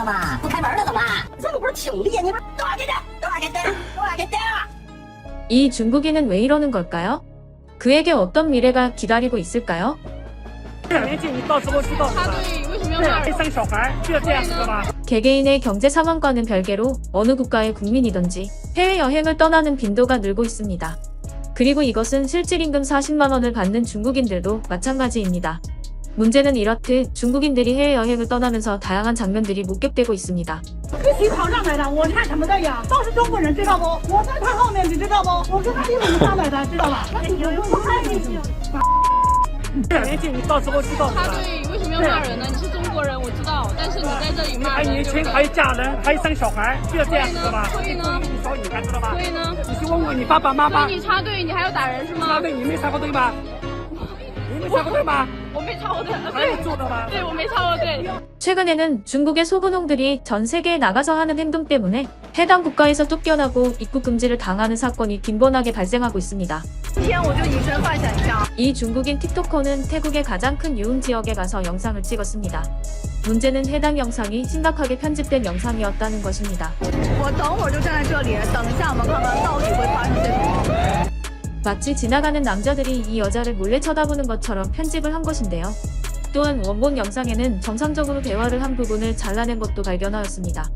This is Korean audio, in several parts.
吗？不开门了怎么？这个不是挺厉害？你们多少给点？多少给点？多少给点？ 이 중국인은 왜 이러는 걸까요? 그에게 어떤 미래가 기다리고 있을까요? 2年级你到时候知道的。插队为什么要骂对，人？生小孩就要这样子的吗？ 개개인의 경제 상황과는 별개로 어느 국가의 국민이든지 해외여행을 떠나는 빈도가 늘고 있습니다. 그리고 이것은 실질 임금 40만 원을 받는 중국인들도 마찬가지입니다. 문제는 이렇듯 중국인들이 해외여행을 떠나면서 다양한 장면들이 목격되고 있습니다. 自己跑上来的，我看什么的呀？都是中国人，知道不？我在他后面，你知道不？我跟他一起上来的，知道吧？2年级你到时候知道的。插队为什么要骂人呢？你是中国人，我知道，但是你在这里骂还人，年轻，还嫁人，还生小孩，就要这样子的吗？所以呢你少你看知道吧？所以呢？你去问问你爸爸妈妈所以。你插队，你还要打人是吗插？队你没插过队吗？你没插过队吗？我没插过队，还有做的吗？对，我没插过队。 최근에는 중국의 소분홍들이 전 세계에 나가서 하는 행동 때문에 해당 국가에서 쫓겨나고 입국 금지를 당하는 사건이 빈번하게 발생하고 있습니다. 今天我就以身犯险一下。 이 중국인 틱토커는 태국의 가장 큰 유흥 지역에 가서 영상을 찍었습니다. 문제는 해당 영상이 심각하게 편집된 영상이었다는 것입니다. 我等会儿就站在这里，等一下我们看看到底会发生些什么。 마치 지나가는 남자들이 이 여자를 몰래 쳐다보는 것처럼 편집을 한 것인데요. 또한 원본 영상에는 정상적으로 대화를 한 부분을 잘라낸 것도 발견하였습니다.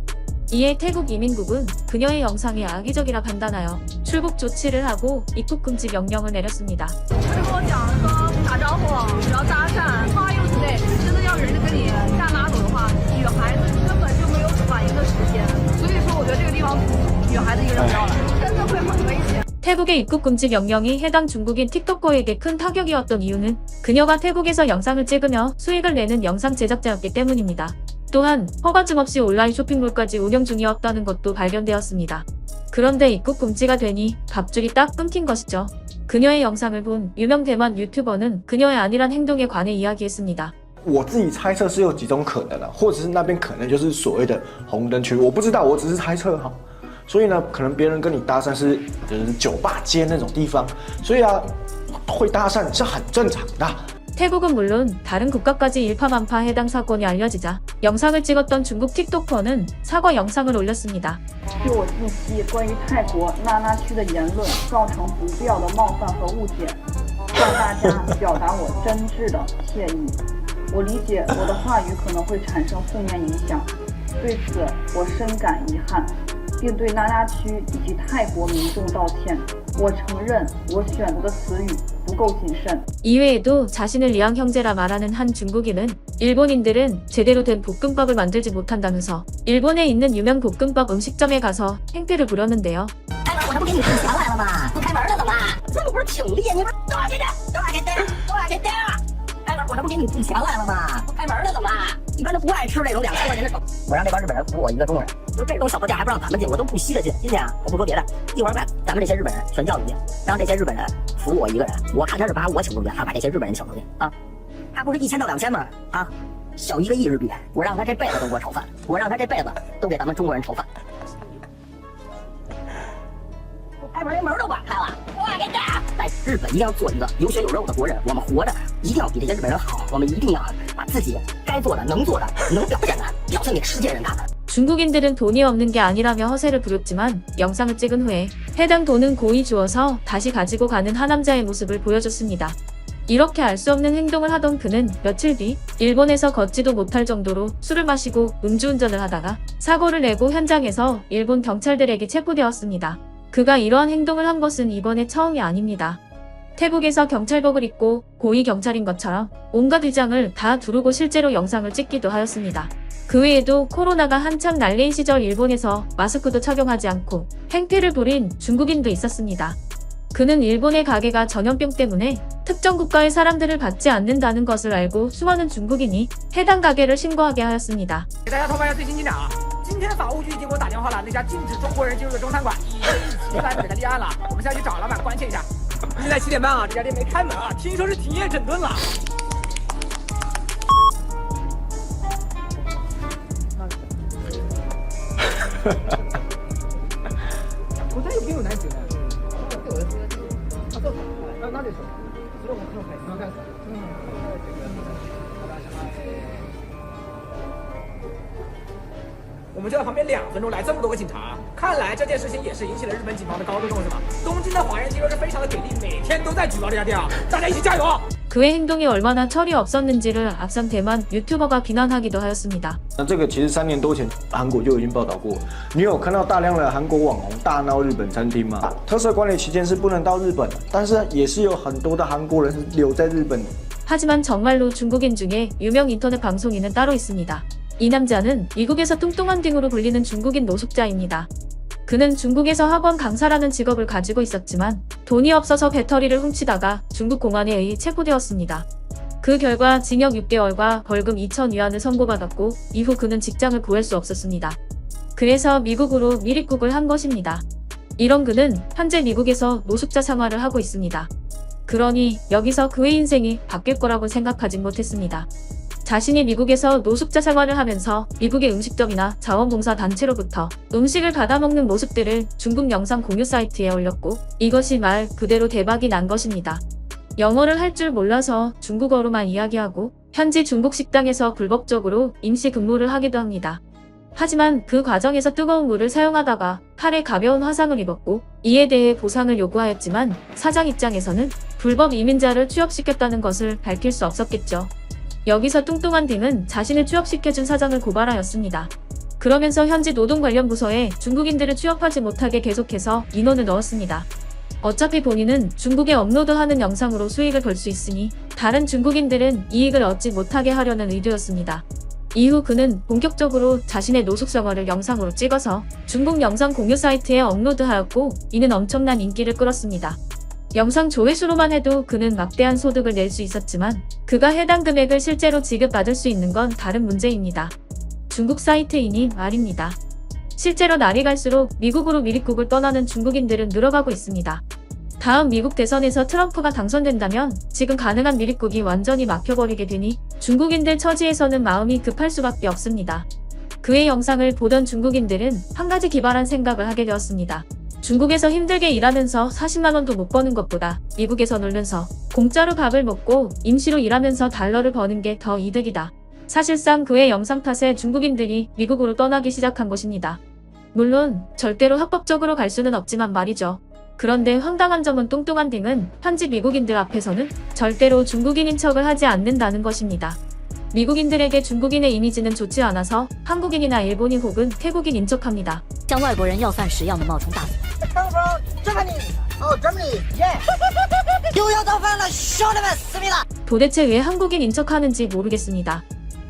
이에 태국 이민국은 그녀의 영상이 악의적이라 판단하여 출국 조치를 하고 입국 금지 명령을 내렸습니다. 他就跟我讲说打招呼，只要搭讪，花又之类，真的要人家跟你下拉走的话，女孩子根本就没有反应的时间。所以说，我觉得这个地方女孩子一个人不要来，真的会很危险。 태국의 입국 금지 명령이 해당 중국인 틱토커에게 큰 타격이었던 이유는 그녀가 태국에서 영상을 찍으며 수익을 내는 영상 제작자였기 때문입니다. 또한 허가증 없이 온라인 쇼핑몰까지 운영 중이었다는 것도 발견되었습니다. 그런데 입국 금지가 되니 밥줄이 딱 끊긴 것이죠. 그녀의 영상을 본 유명 대만 유튜버는 그녀의 안일한 행동에 관해 이야기했습니다. 我自己猜测是有几种可能的，或者是那边可能就是所谓的红灯区，我不知道，我只是猜测哈。所以呢，可能别人跟你搭讪是就是酒吧街那种地方，所以啊，会搭讪是很正常的。 태국은 물론 다른 국가까지 일파만파 해당 사건이 알려지자 영상을 찍었던 중국 틱토커는 사과 영상을 올렸습니다. 就我近期关于泰国那拉区的言论造成不必要的冒犯和误解，向大家表达我真挚的歉意。我理解我的话语可能会产生负面影响，对此我深感遗憾，并对那拉区以及泰国民众道歉。我承认我选择的词语不够谨慎。 이외에도 자신을 리앙 형제라 말하는 한 중국인은 일본인들은 제대로 된 볶음밥을 만들지 못한다면서 일본에 있는 유명 볶음밥 음식점에 가서 행패를 부렸는데요. 开门，我这不给你付钱来了吗？不开门了怎么？这个不是挺厉害？你们多少给点？多少给点？多少给点？开门，我这不给你付钱来了吗？不开门了怎么？一般都不爱吃这种2千块钱的手。我让这帮日本人服务我一个中国人，就这种小破店还不让咱们进，我都不稀得进。今天啊，我不说别的，一会儿把咱们这些日本人全叫进去，让这些日本人服务我一个人。我看他是把我请出去，还是把这些日本人请出去啊？他不是1000到2000吗？啊，小1个亿日币，我让他这辈子都给我炒饭，我让他这辈子都给咱们中国人炒饭。开门连门都不敢开了，我给点！在日本一定要做一个有血有肉的国人，我们活着一定要比这些日本人好，我们一定要把自己该做的、能做的、能表现的表现给世界人看。 중국인들은 돈이 없는 게 아니라며 허세를 부렸지만 영상을 찍은 후에 해당 돈은 고이 주어서 다시 가지고 가는 한 남자의 모습을 보여줬습니다. 이렇게 알 수 없는 행동을 하던 그는 며칠 뒤 일본에서 걷지도 못할 정도로 술을 마시고 음주운전을 하다가 사고를 내고 현장에서 일본 경찰들에게 체포되었습니다. 그가 이러한 행동을 한 것은 이번에 처음이 아닙니다. 태국에서 경찰복을 입고 고위 경찰인 것처럼 온갖 위장을 다 두르고 실제로 영상을 찍기도 하였습니다. 그 외에도 코로나가 한참 난리인 시절 일본에서 마스크도 착용하지 않고 행패를 부린 중국인도 있었습니다. 그는 일본의 가게가 전염병 때문에 특정 국가의 사람들을 받지 않는다는 것을 알고 수많은 중국인이 해당 가게를 신고하게 하였습니다. 给大家通报一下最新进展啊！今天法务局已经给我打电话了，那家禁止中国人进入的中餐馆已经来给他立案了，我们下去找老板关切一下。现在7点半啊，这家店没开门啊，听说是停业整顿了。我这又没有男子呢。那就说，所以我们可能开始。我们就在旁边2分钟来这么多个警察，看来这件事情也是引起了日本警方的高度重视嘛。东京的华人肌肉是非常的给力，每天都在举报这家店啊，大家一起加油！ 그의 행동이 얼마나 철이 없었는지를 앞선 대만 유튜버가 비난하기도 하였습니다. 那这个其实3年多前韩国就已经报道过。你有看到大量的韩国网红大闹日本餐厅吗？特赦管理期间是不能到日本的，但是也是有很多的韩国人是留在日本的。 하지만 정말로 중국인 중에 유명 인터넷 방송인은 따로 있습니다. 이 남자는 미국에서 뚱뚱한 등으로 불리는 중국인 노숙자입니다. 그는 중국에서 학원 강사라는 직업을 가지고 있었지만 돈이 없어서 배터리를 훔치다가 중국 공안에 의해 체포되었습니다. 그 결과 징역 6개월과 벌금 2,000위안을 선고받았고 이후 그는 직장을 구할 수 없었습니다. 그래서 미국으로 미립국을 한 것입니다. 이런 그는 현재 미국에서 노숙자 생활을 하고 있습니다. 그러니 여기서 그의 인생이 바뀔 거라고 생각하진 못했습니다. 자신이 미국에서 노숙자 생활을 하면서 미국의 음식점이나 자원봉사 단체로부터 음식을 받아먹는 모습들을 중국 영상 공유 사이트에 올렸고 이것이 말 그대로 대박이 난 것입니다. 영어를 할 줄 몰라서 중국어로만 이야기하고 현지 중국 식당에서 불법적으로 임시 근무를 하기도 합니다. 하지만 그 과정에서 뜨거운 물을 사용하다가 팔에 가벼운 화상을 입었고 이에 대해 보상을 요구하였지만 사장 입장에서는 불법 이민자를 취업시켰다는 것을 밝힐 수 없었겠죠. 여기서 뚱뚱한 딩은 자신을 취업시켜준 사장을 고발하였습니다. 그러면서 현지 노동 관련 부서에 중국인들을 취업하지 못하게 계속해서 인원을 넣었습니다. 어차피 본인은 중국에 업로드하는 영상으로 수익을 벌 수 있으니 다른 중국인들은 이익을 얻지 못하게 하려는 의도였습니다. 이후 그는 본격적으로 자신의 노숙 생활을 영상으로 찍어서 중국 영상 공유 사이트에 업로드하였고 이는 엄청난 인기를 끌었습니다. 영상 조회수로만 해도 그는 막대한 소득을 낼 수 있었지만 그가 해당 금액을 실제로 지급받을 수 있는 건 다른 문제입니다. 중국 사이트이니 말입니다. 실제로 날이 갈수록 미국으로 미립국을 떠나는 중국인들은 늘어가고 있습니다. 다음 미국 대선에서 트럼프가 당선된다면 지금 가능한 미립국이 완전히 막혀버리게 되니 중국인들 처지에서는 마음이 급할 수밖에 없습니다. 그의 영상을 보던 중국인들은 한 가지 기발한 생각을 하게 되었습니다. 중국에서 힘들게 일하면서 40만 원도 못 버는 것보다 미국에서 놀면서 공짜로 밥을 먹고 임시로 일하면서 달러를 버는 게 더 이득이다. 사실상 그의 영상 탓에 중국인들이 미국으로 떠나기 시작한 것입니다. 물론 절대로 합법적으로 갈 수는 없지만 말이죠. 그런데 황당한 점은 뚱뚱한 딩은 현지 미국인들 앞에서는 절대로 중국인인 척을 하지 않는다는 것입니다. 미국인들에게 중국인의 이미지는 좋지 않아서 한국인이나 일본인 혹은 태국인 인척합니다. 向外国人要饭时要的冒充大又要造反了，兄弟们死命了！ 도대체 왜 한국인 인척하는지 모르겠습니다.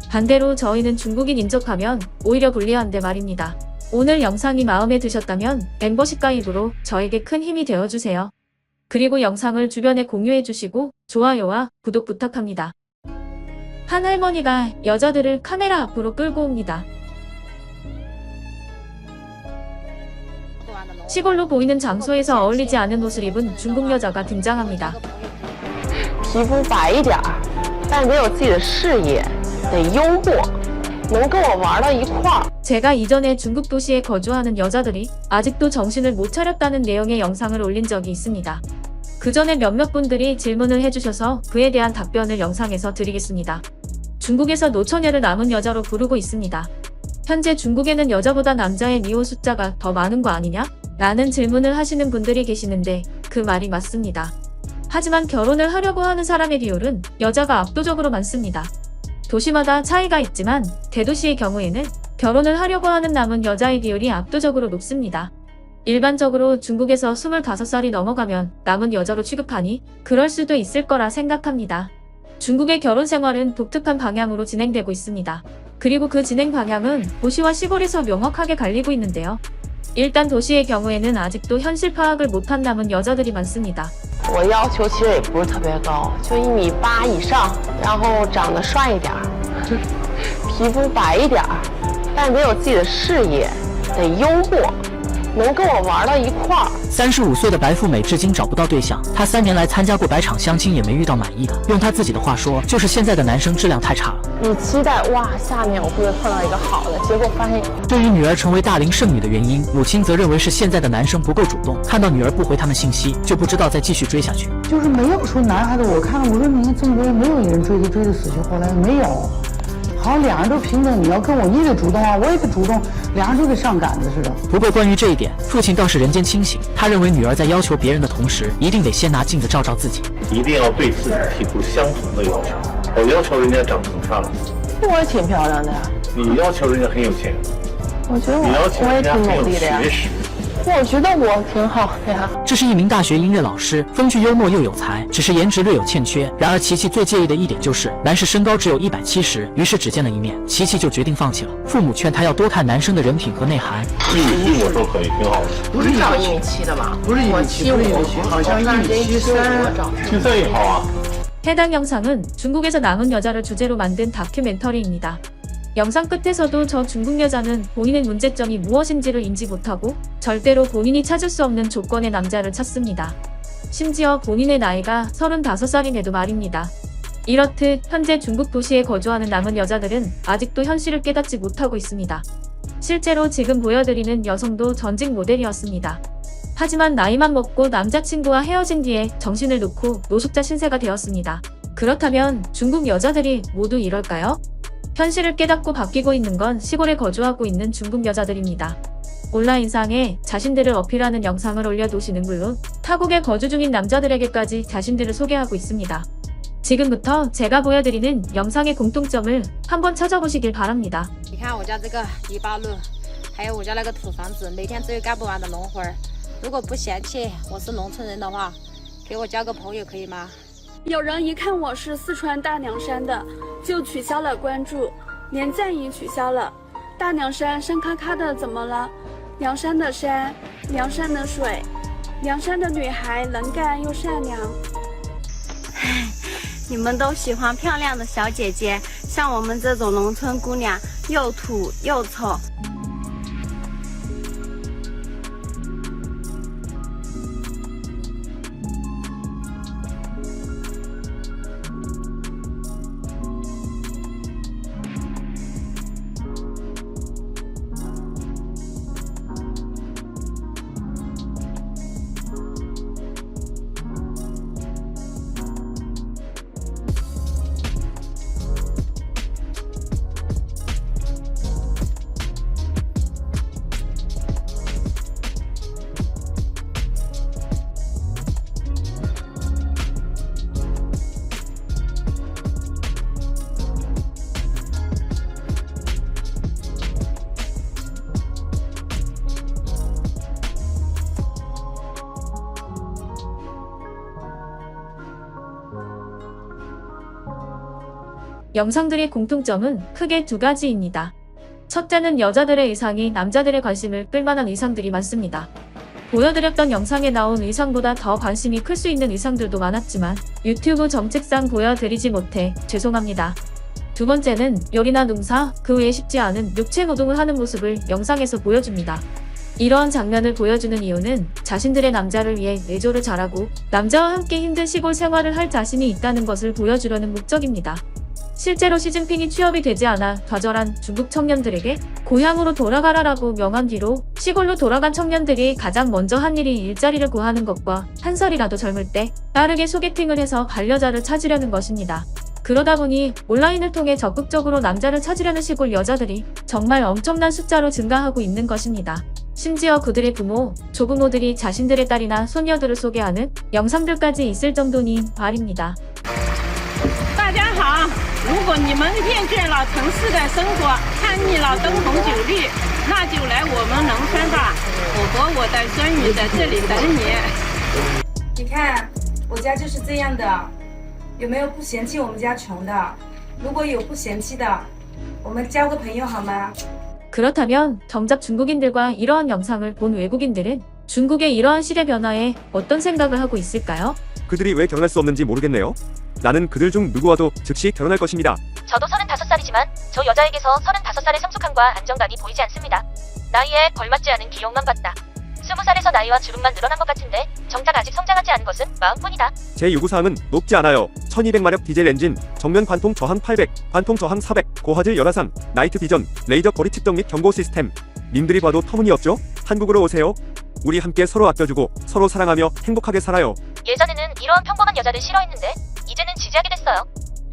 반대로 저희는 중국인 인척하면 오히려 불리한데 말입니다. 오늘 영상이 마음에 드셨다면 멤버십 가입으로 저에게 큰 힘이 되어주세요. 그리고 영상을 주변에 공유해주시고 좋아요와 구독 부탁합니다. 한 할머니가 여자들을 카메라 앞으로 끌고 옵니다. 시골로 보이는 장소에서 어울리지 않은 옷을 입은 중국 여자가 등장합니다. 皮肤白一点儿，但得有自己的事业，得幽默，能跟我玩到一块儿。 제가 이전에 중국 도시에 거주하는 여자들이 아직도 정신을 못 차렸다는 내용의 영상을 올린 적이 있습니다. 그 전에 몇몇 분들이 질문을 해주셔서 그에 대한 답변을 영상에서 드리겠습니다. 중국에서 노처녀를 남은 여자로 부르고 있습니다. 현재 중국에는 여자보다 남자의 미혼 숫자가 더 많은 거 아니냐? 라는 질문을 하시는 분들이 계시는데 그 말이 맞습니다. 하지만 결혼을 하려고 하는 사람의 비율은 여자가 압도적으로 많습니다. 도시마다 차이가 있지만 대도시의 경우에는 결혼을 하려고 하는 남은 여자의 비율이 압도적으로 높습니다. 일반적으로 중국에서 25살이 넘어가면 남은 여자로 취급하니 그럴 수도 있을 거라 생각합니다. 중국의 결혼 생활은 독특한 방향으로 진행되고 있습니다. 그리고 그 진행 방향은 도시와 시골에서 명확하게 갈리고 있는데요. 일단 도시의 경우에는 아직도 현실 파악을 못한 남은 여자들이 많습니다. 我要求其实也不是特别高，就1.8米以上，然后长得帅一点儿，皮肤白一点儿，但得有自己的事业，得幽默，能跟我玩到一块儿。 35岁的白富美至今找不到对象，她3年来参加过100场相亲，也没遇到满意的。用她自己的话说，就是现在的男生质量太差了。你期待哇，下面我会不会碰到一个好的？结果发现，对于女儿成为大龄剩女的原因，母亲则认为是现在的男生不够主动，看到女儿不回他们信息，就不知道再继续追下去。就是没有说男孩子，我看了，我说你看这么多人，没有一人追的死去活来，没有。好，两人都平等，你要跟我，你得主动啊，我也得主动，两人都得上杆子似的。不过关于这一点，父亲倒是人间清醒。他认为女儿在要求别人的同时，一定得先拿镜子照照自己，一定要对自己提出相同的要求。我要求人家长成这样，我也挺漂亮的呀。你要求人家很有钱，我觉得你要求我也人家很有挺努力的呀。学识。我觉得我挺好的呀。这是一名大学音乐老师，风趣幽默又有才，只是颜值略有欠缺。然而琪琪最介意的一点就是男士身高只有170，于是只见了一面，琪琪就决定放弃了。父母劝他要多看男生的人品和内涵。1.7米我说可以，挺好的。不是找1.7米的吗？不是1.7米，不是1.7米，好像1.73。73也好啊。 해당 영상은 중국에서 남은 여자를 주제로 만든 다큐멘터리입니다. 영상 끝에서도 저 중국 여자는 본인의 문제점이 무엇인지를 인지 못하고 절대로 본인이 찾을 수 없는 조건의 남자를 찾습니다. 심지어 본인의 나이가 35살임에도 말입니다. 이렇듯 현재 중국 도시에 거주하는 남은 여자들은 아직도 현실을 깨닫지 못하고 있습니다. 실제로 지금 보여드리는 여성도 전직 모델이었습니다. 하지만 나이만 먹고 남자친구와 헤어진 뒤에 정신을 놓고 노숙자 신세가 되었습니다. 그렇다면 중국 여자들이 모두 이럴까요? 현실을 깨닫고 바뀌고 있는 건 시골에 거주하고 있는 중국 여자들입니다. 온라인상에 자신들을 어필하는 영상을 올려놓으시는 물론 타국에 거주 중인 남자들에게까지 자신들을 소개하고 있습니다. 지금부터 제가 보여드리는 영상의 공통점을 한번 찾아보시길 바랍니다. 你看我家这个篱笆路，还有我家那个土房子，每天只有干不完的农活儿。如果不嫌弃我是农村人的话，给我交个朋友可以吗？ 有人一看我是四川大凉山的，就取消了关注，连赞也取消了。大凉山山咔咔的，怎么了？凉山的山，凉山的水，凉山的女孩能干又善良。你们都喜欢漂亮的小姐姐，像我们这种农村姑娘，又土又丑。 영상들의 공통점은 크게 두 가지입니다. 첫째는 여자들의 의상이 남자들의 관심을 끌만한 의상들이 많습니다. 보여드렸던 영상에 나온 의상보다 더 관심이 클 수 있는 의상들도 많았지만 유튜브 정책상 보여드리지 못해 죄송합니다. 두 번째는 요리나 농사, 그 외에 쉽지 않은 육체 노동을 하는 모습을 영상에서 보여줍니다. 이러한 장면을 보여주는 이유는 자신들의 남자를 위해 내조를 잘하고 남자와 함께 힘든 시골 생활을 할 자신이 있다는 것을 보여주려는 목적입니다. 실제로 시진핑이 취업이 되지 않아 좌절한 중국 청년들에게 고향으로 돌아가라라고 명한 뒤로 시골로 돌아간 청년들이 가장 먼저 한 일이 일자리를 구하는 것과 한 살이라도 젊을 때 빠르게 소개팅을 해서 반려자를 찾으려는 것입니다. 그러다 보니 온라인을 통해 적극적으로 남자를 찾으려는 시골 여자들이 정말 엄청난 숫자로 증가하고 있는 것입니다. 심지어 그들의 부모, 조부모들이 자신들의 딸이나 손녀들을 소개하는 영상들까지 있을 정도니 말입니다. 大家好，如果你们厌倦了城市的生活，看腻了灯红酒绿，那就来我们农村吧。我和我的孙女在这里等你。你看，我家就是这样的，有没有不嫌弃我们家穷的？如果有不嫌弃的，我们交个朋友好吗？ 그렇다면 정작 중국인들과 이러한 영상을 본 외국인들은 중국의 이러한 시대 변화에 어떤 생각을 하고 있을까요? 그들이 왜 결혼할 수 없는지 모르겠네요. 나는 그들 중 누구와도 즉시 결혼할 것입니다. 저도 35살이지만 저 여자에게서 35살의 성숙함과 안정감이 보이지 않습니다. 나이에 걸맞지 않은 기용만 봤다. 20살에서 나이와 주름만 늘어난 것 같은데 정작 아직 성장하지 않은 것은 마음뿐이다. 제 요구사항은 높지 않아요. 1200마력 디젤 엔진, 정면 관통 저항 800, 관통 저항 400, 고화질 열화상, 나이트 비전, 레이저 거리 측정 및 경고 시스템. 님들이 봐도 터무니없죠? 한국으로 오세요. 우리 함께 서로 아껴주고 서로 사랑하며 행복하게 살아요. 예전에는 이러한 평범한 여자를 싫어했는데 이제는 지지하게 됐어요.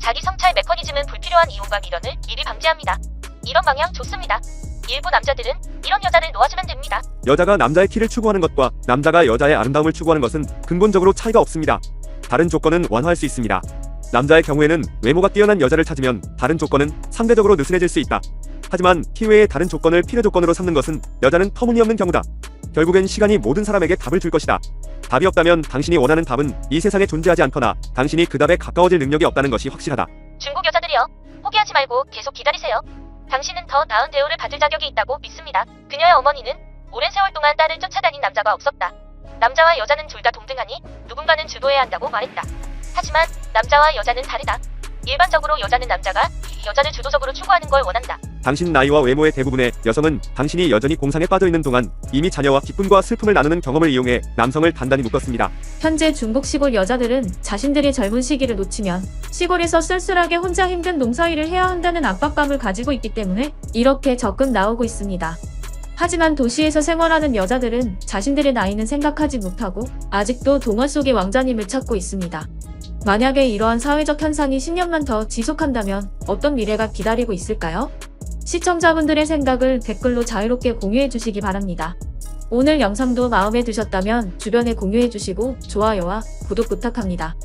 자기 성찰 메커니즘은 불필요한 이용과 미련을 미리 방지합니다. 이런 방향 좋습니다. 일부 남자들은 이런 여자를 놓아주면 됩니다. 여자가 남자의 키를 추구하는 것과 남자가 여자의 아름다움을 추구하는 것은 근본적으로 차이가 없습니다. 다른 조건은 완화할 수 있습니다. 남자의 경우에는 외모가 뛰어난 여자를 찾으면 다른 조건은 상대적으로 느슨해질 수 있다. 하지만 키 외의 다른 조건을 필요 조건으로 삼는 것은 여자는 터무니없는 경우다. 결국엔 시간이 모든 사람에게 답을 줄 것이다. 답이 없다면 당신이 원하는 답은 이 세상에 존재하지 않거나 당신이 그 답에 가까워질 능력이 없다는 것이 확실하다. 중국 여자들이여, 포기하지 말고 계속 기다리세요. 당신은 더 나은 대우를 받을 자격이 있다고 믿습니다. 그녀의 어머니는 오랜 세월 동안 딸을 쫓아다닌 남자가 없었다. 남자와 여자는 둘 다 동등하니 누군가는 주도해야 한다고 말했다. 하지만 남자와 여자는 다르다. 일반적으로 여자는 남자가 여자를 주도적으로 추구하는 걸 원한다. 당신 나이와 외모의 대부분의 여성은 당신이 여전히 공상에 빠져있는 동안 이미 자녀와 기쁨과 슬픔을 나누는 경험을 이용해 남성을 단단히 묶었습니다. 현재 중국 시골 여자들은 자신들이 젊은 시기를 놓치면 시골에서 쓸쓸하게 혼자 힘든 농사일을 해야 한다는 압박감을 가지고 있기 때문에 이렇게 적극 나오고 있습니다. 하지만 도시에서 생활하는 여자들은 자신들의 나이는 생각하지 못하고 아직도 동화 속의 왕자님을 찾고 있습니다. 만약에 이러한 사회적 현상이 10년만 더 지속한다면 어떤 미래가 기다리고 있을까요? 시청자분들의 생각을 댓글로 자유롭게 공유해 주시기 바랍니다. 오늘 영상도 마음에 드셨다면 주변에 공유해 주시고 좋아요와 구독 부탁합니다.